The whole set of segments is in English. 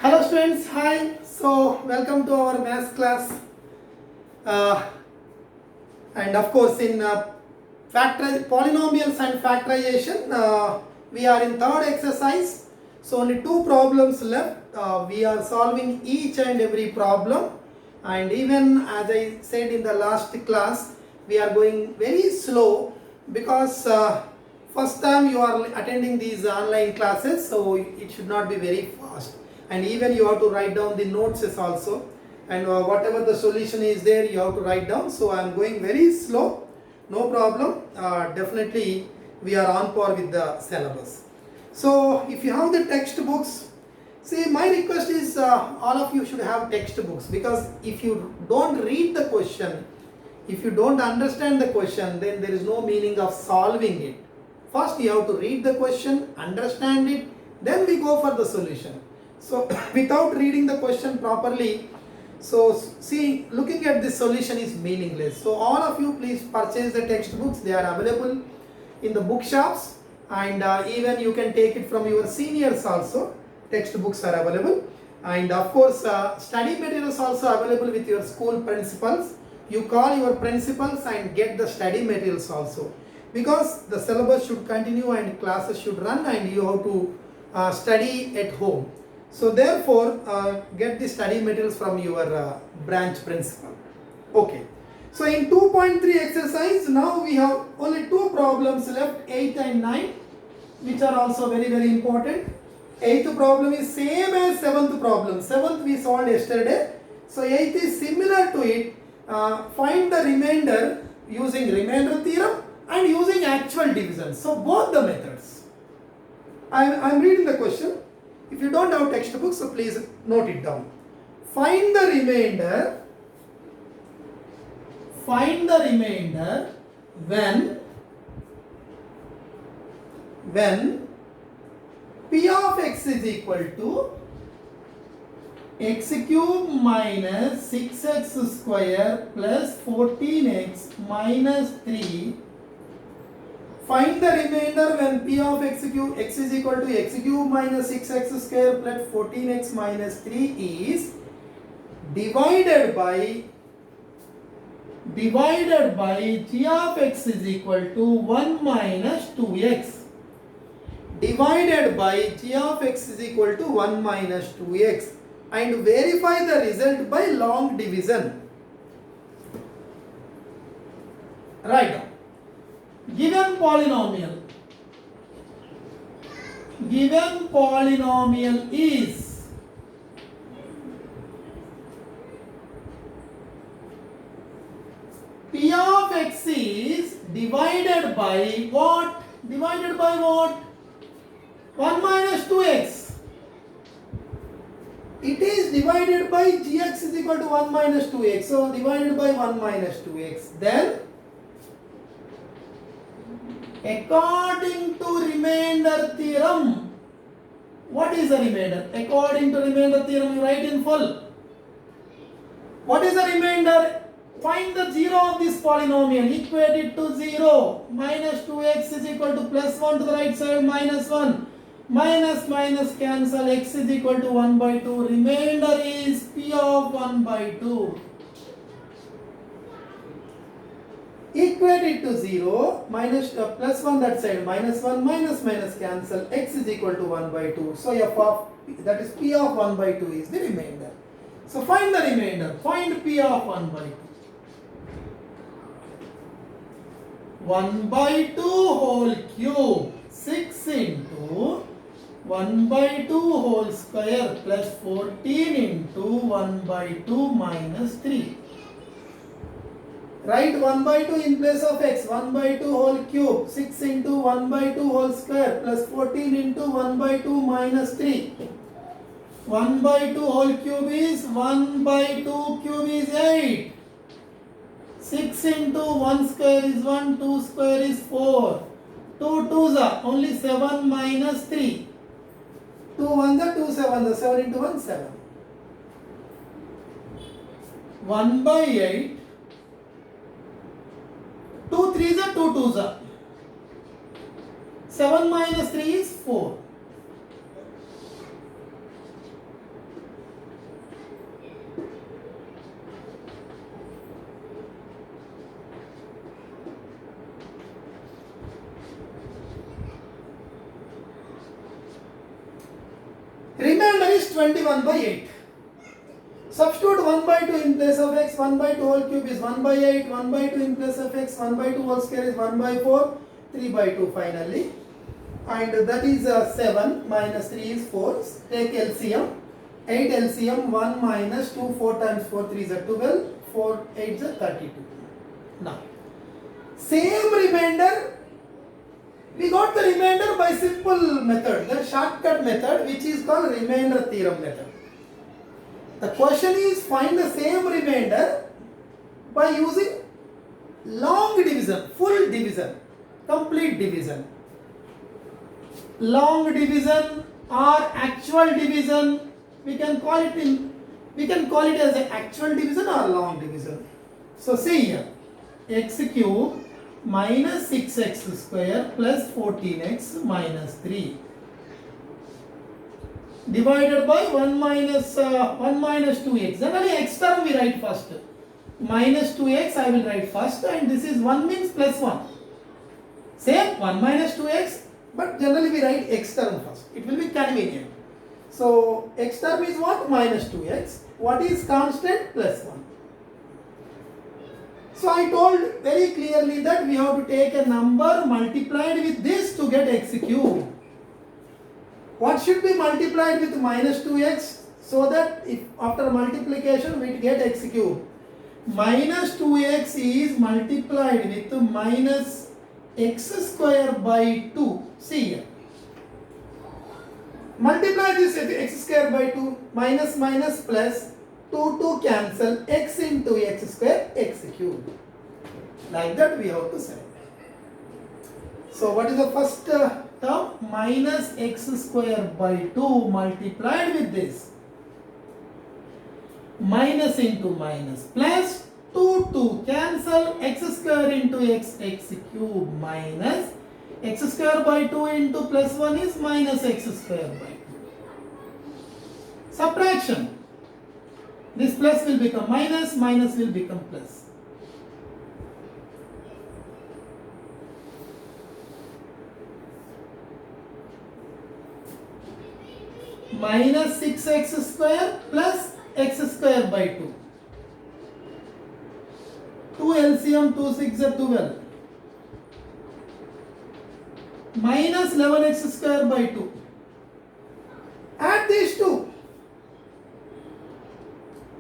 Hello students, hi. So welcome to our maths class. Uh, and of course in polynomials and factorization, we are in third exercise. So only two problems left. We are solving each and every problem. And even as I said in the last class, we are going very slow because first time you are attending these online classes, so it should not be very fast. And even you have to write down the notes also, and whatever the solution is there you have to write down. So I am going very slow, no problem. Definitely we are on par with the syllabus. So if you have the textbooks, see, my request is all of you should have textbooks, because if you don't read the question, if you don't understand the question, then there is no meaning of solving it. First you have to read the question, understand it, then we go for the solution. So without reading the question properly, so see, looking at this solution is meaningless. So all of you please purchase the textbooks. They are available in the bookshops, and even you can take it from your seniors also. Textbooks are available, and of course study materials also available with your school principals. You call your principals and get the study materials also, because the syllabus should continue and classes should run, and you have to study at home. So therefore get the study materials from your branch principal. Okay. So in 2.3 exercise, now we have only two problems left, 8 and 9, which are also very important. 8th problem is same as 7th problem. 7th we solved yesterday. So 8th is similar to it. Find the remainder using remainder theorem and using actual division. So both the methods. I am reading the question. If you don't have textbook, so please note it down. Find the remainder when P of x is equal to x cube minus 6x square plus 14x minus 3. Find the remainder when P of x is equal to x cube minus 6x square plus 14x minus 3 is divided by g of x is equal to 1 minus 2x. Divided by g of x is equal to 1 minus 2x, and verify the result by long division. Write down. Given polynomial is P of x is divided by what? 1 minus 2x. It is divided by gx is equal to 1 minus 2x. So divided by 1 minus 2x. Then according to remainder theorem, what is the remainder? According to remainder theorem, you write in full. What is the remainder? Find the 0 of this polynomial, equate it to 0. Minus 2x is equal to plus 1 to the right side, minus 1. Minus cancel, x is equal to 1 by 2. Remainder is P of 1 by 2. Equate it to 0, minus plus 1 that side, minus 1, minus cancel, x is equal to 1 by 2. So f of, that is P of 1 by 2 is the remainder. So find the remainder, find P of 1 by 2. 1 by 2 whole cube, 6 into 1 by 2 whole square plus 14 into 1 by 2 minus 3. Write 1 by 2 in place of x, 1 by 2 whole cube, 6 into 1 by 2 whole square plus 14 into 1 by 2 minus 3. 1 by 2 whole cube is 1 by 2 cube is 8. 6 into 1 square is 1, 2 square is 4. 2 2s are only 7 minus 3. 2 1s are 2 7s, 7 into 1 7. 1 by 8. 2 3s are 2 2s are. 7 minus 3 is 4. Remainder is 21 by 8. Substitute 1 by 2 in place of x, 1 by 2 whole cube is 1 by 8, 1 by 2 in place of x, 1 by 2 whole square is 1 by 4, 3 by 2 finally. And that is 7 minus 3 is 4. Take LCM. 8 LCM 1 minus 2, 4 times 4, 3 is 12, 4 8 is 32. Now, same remainder, we got the remainder by simple method, the shortcut method which is called remainder theorem method. The question is find the same remainder by using long division, full division, complete division. Long division or actual division, we can call it as an actual division or long division. So see here, x cube minus 6x square plus 14x minus 3 divided by 1 minus 2x. Generally x term we write first. Minus 2x I will write first, and this is 1 means plus 1. Same 1 minus 2x, but generally we write x term first. It will be convenient. So x term is what? Minus 2x. What is constant? Plus 1. So I told very clearly that we have to take a number multiplied with this to get x cube. What should be multiplied with minus 2x so that if after multiplication we get x cube? Minus 2x is multiplied with minus x square by 2. See here. Multiply this with x square by 2, minus minus plus, 2 cancel, x into x square, x cube. Like that we have to say. So what is the first term? Minus x square by 2 multiplied with this. Minus into minus plus, 2 cancel, x square into x cube minus x square by 2 into plus 1 is minus x square by 2. Subtraction. This plus will become minus, minus will become plus. Minus 6x square plus x square by 2. 2 LCM 2 6 are 12. Minus 11x square by 2. Add these two.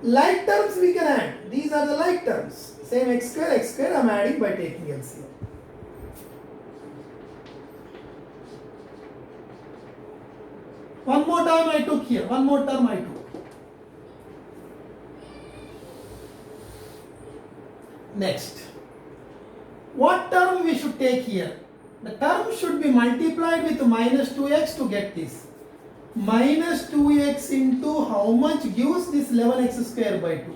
Like terms we can add. These are the like terms. Same x square I am adding by taking LCM. One more time I took here. One more term I took. Next. What term we should take here? The term should be multiplied with minus 2x to get this. Minus 2x into how much gives this 11x square by 2?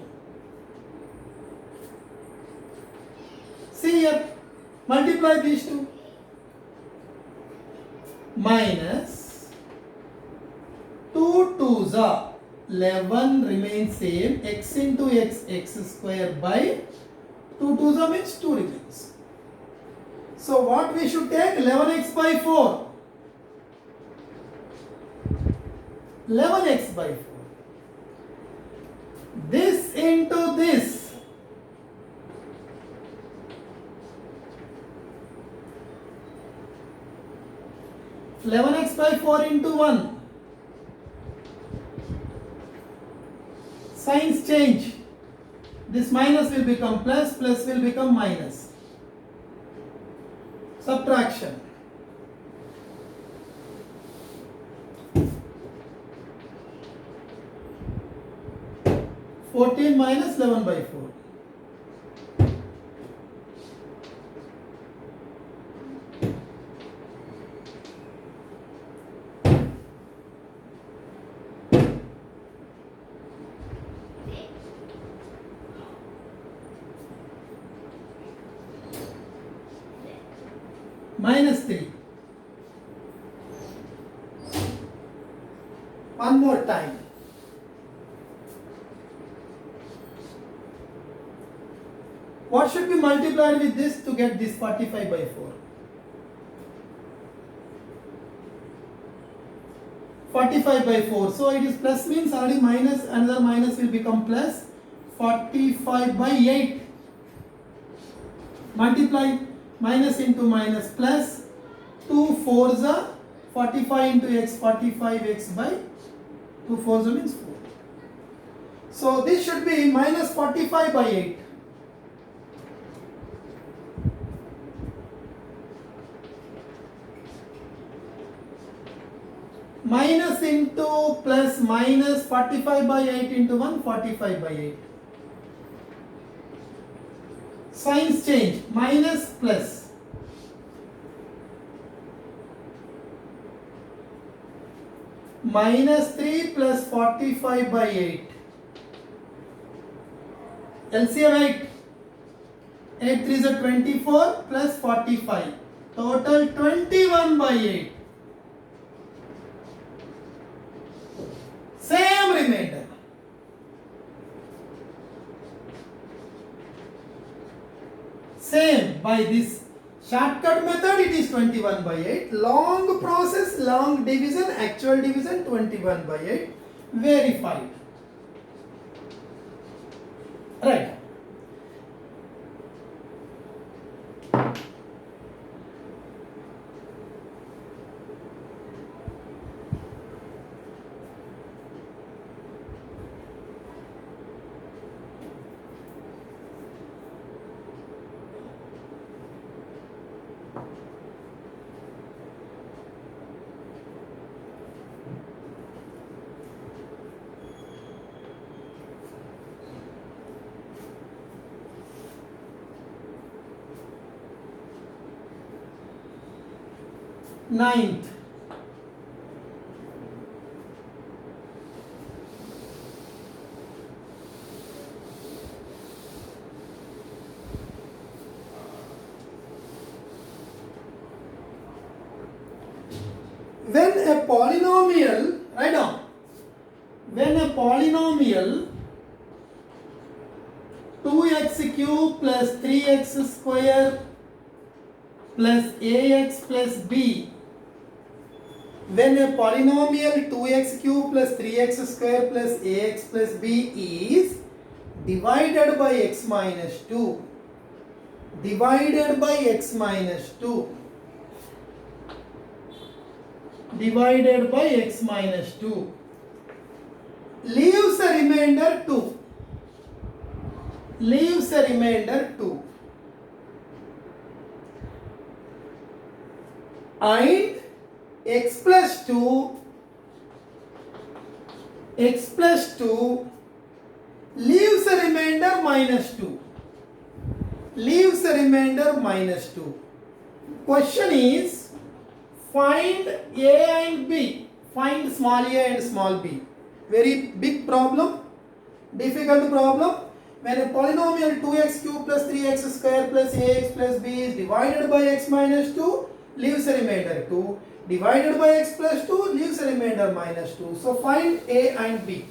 See here, multiply these two. Minus 2 2s are 11 remains same, x into x square by 2 2s are means 2 remains. So what we should take? 11x by 4. 11x by 4. This into this. Eleven x by 4 into 1. Signs change. This minus will become plus, plus will become minus. Subtraction. (14 minus 11 by 4). Minus 3. One more time. What should be multiplied with this to get this 45 by 4? 45 by 4. So it is plus means already minus, another minus will become plus. 45 by 8. Multiply minus into minus plus. 2 4s are 45 into x, 45x by 2 4s means 4. So this should be minus 45 by 8. Minus into plus minus 45 by 8 into 1, 45 by 8. Signs change, minus plus. Minus 3 plus 45 by 8. LCM 8. 8 3 is a 24 plus 45. Total 21 by 8. Same remainder. Same by this shortcut method, it is 21 by 8. Long process, long division, actual division 21 by 8. Verified. Right. Ninth. When a polynomial, write down, when a polynomial 2x cube plus 3x square plus ax plus b, when a polynomial 2x cube plus 3x square plus ax plus b is divided by x minus 2, divided by x minus 2, divided by x minus 2, leaves a remainder 2, leaves a remainder 2, and x plus 2, x plus 2 leaves a remainder minus 2, leaves a remainder minus 2. Question is, find a and b, find small a and small b. Very big problem, difficult problem. When a polynomial 2x cube plus 3x square plus ax plus b is divided by x minus 2, leaves a remainder 2, divided by x plus 2 leaves a remainder minus 2. So find a and b.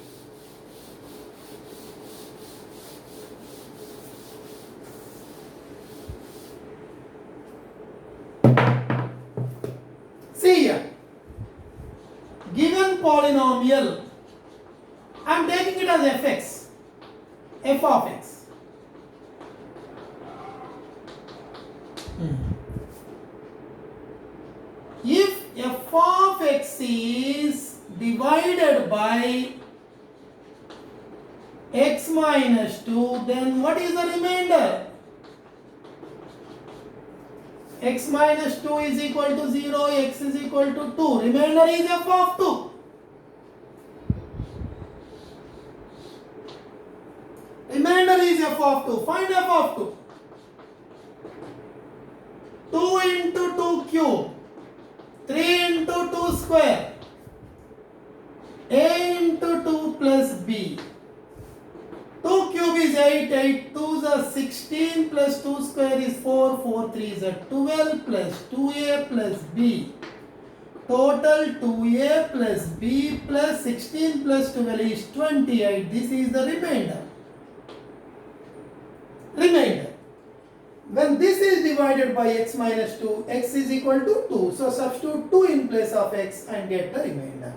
See here, given polynomial, I am taking it as fx, f of x. If f of x is divided by x minus 2, then what is the remainder? X minus 2 is equal to 0, x is equal to 2. Remainder is f of 2. Remainder is f of 2. Find f of 2. 2 into 2 cube. 3 into 2 square. A into 2 plus b. 2 cube is 8, 8 2s are 16 plus 2 square is 4, 4 3s are 12 plus 2a plus b. Total 2a plus b plus 16 plus 12 is 28. This is the remainder. Remainder. When this is divided by x minus 2, x is equal to 2. So substitute 2 in place of x and get the remainder.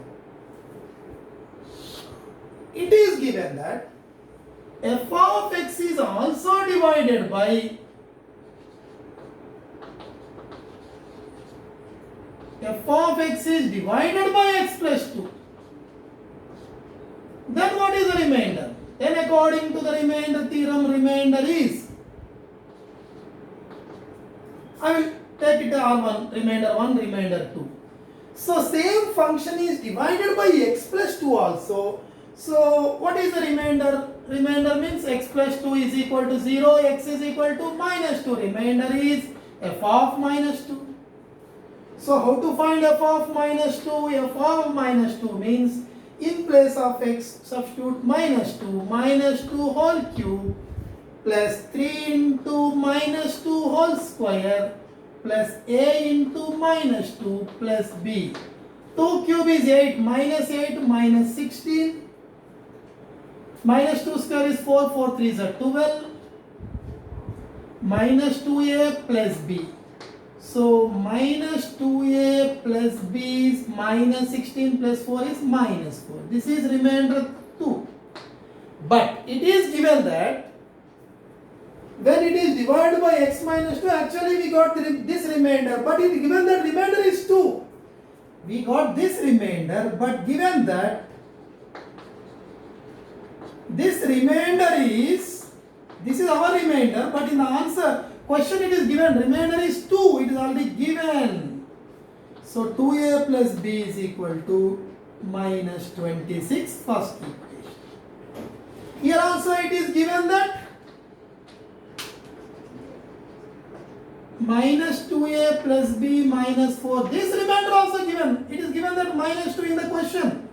it is given that f of x is also divided by f of x is divided by x plus 2. Then what is the remainder? Then according to the remainder theorem, remainder is, I will take it all one, remainder 2. So same function is divided by x plus 2 also. So what is the remainder? Remainder means x plus 2 is equal to 0, x is equal to minus 2. Remainder is f of minus 2. So how to find f of minus 2? F of minus 2 means in place of x substitute minus 2 whole cube plus 3 into minus 2 whole square plus a into minus 2 plus b. 2 cube is 8 minus 16. Minus 2 square is 4, 4 3 is 12. Minus 2a plus b. So minus 2a plus b is minus 16 plus 4 is minus 4. This is remainder 2. But it is given that when it is divided by x minus 2, actually we got this remainder, but it is given that remainder is 2. We got this remainder, but given that this remainder is, this is our remainder, but in the answer question it is given remainder is 2, it is already given. So 2a plus b is equal to minus 26, first equation. Here also it is given that minus 2a plus b minus 4, this remainder also given. It is given that minus 2 in the question.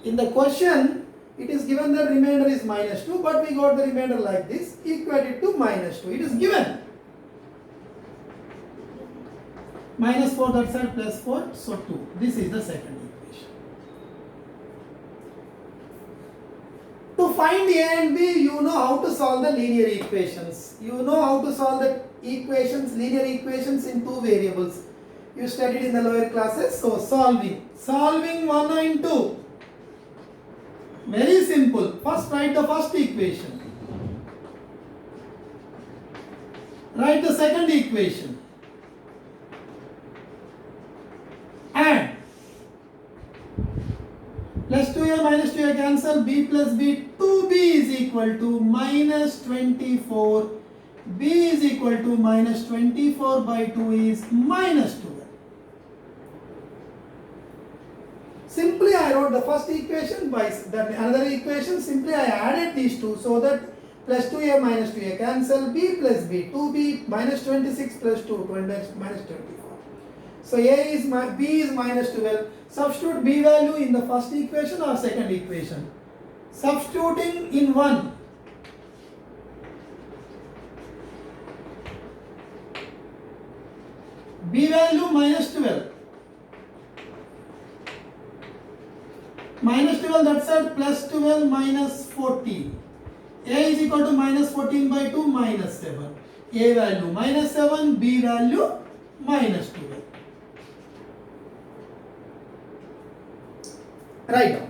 In the question it is given that remainder is minus 2, but we got the remainder like this, equated to minus 2. It is given. Minus 4 that side plus 4, so 2. This is the second equation. To find a and b, you know how to solve the linear equations. You know how to solve the equations, linear equations in two variables. You studied in the lower classes. So solving 1 and 2. Very simple. First write the first equation. Write the second equation. And plus 2a minus 2a cancel, b plus b, 2b is equal to minus 24. b is equal to minus 24 by 2 is minus 12. Simply I wrote the first equation by that another equation, simply I added these two so that plus 2a minus 2a cancel, b plus b, 2b minus 26 plus 2, minus 24. So b is minus 12. Substitute b value in the first equation or second equation. Substituting in 1. B value minus 12. Minus 12 that side plus 12 minus 14. A is equal to minus 14 by 2 minus 7. A value minus 7, B value minus 12. Write down.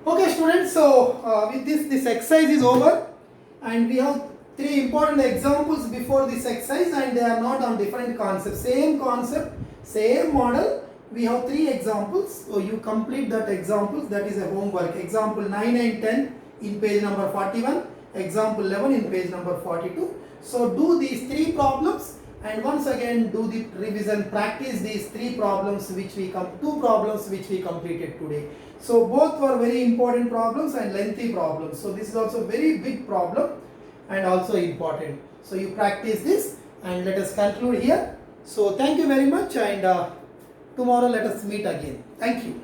Okay students, so with this exercise is over and we have three important examples before this exercise and they are not on different concepts. Same concept, same model. We have three examples. So you complete that examples, that is a homework. Example 9 and 10 in page number 41. Example 11 in page number 42. So do these three problems and once again do the revision, practice these two problems which we completed today. So both were very important problems and lengthy problems. So this is also very big problem and also important. So you practice this, and let us conclude here. So thank you very much, and tomorrow let us meet again. Thank you.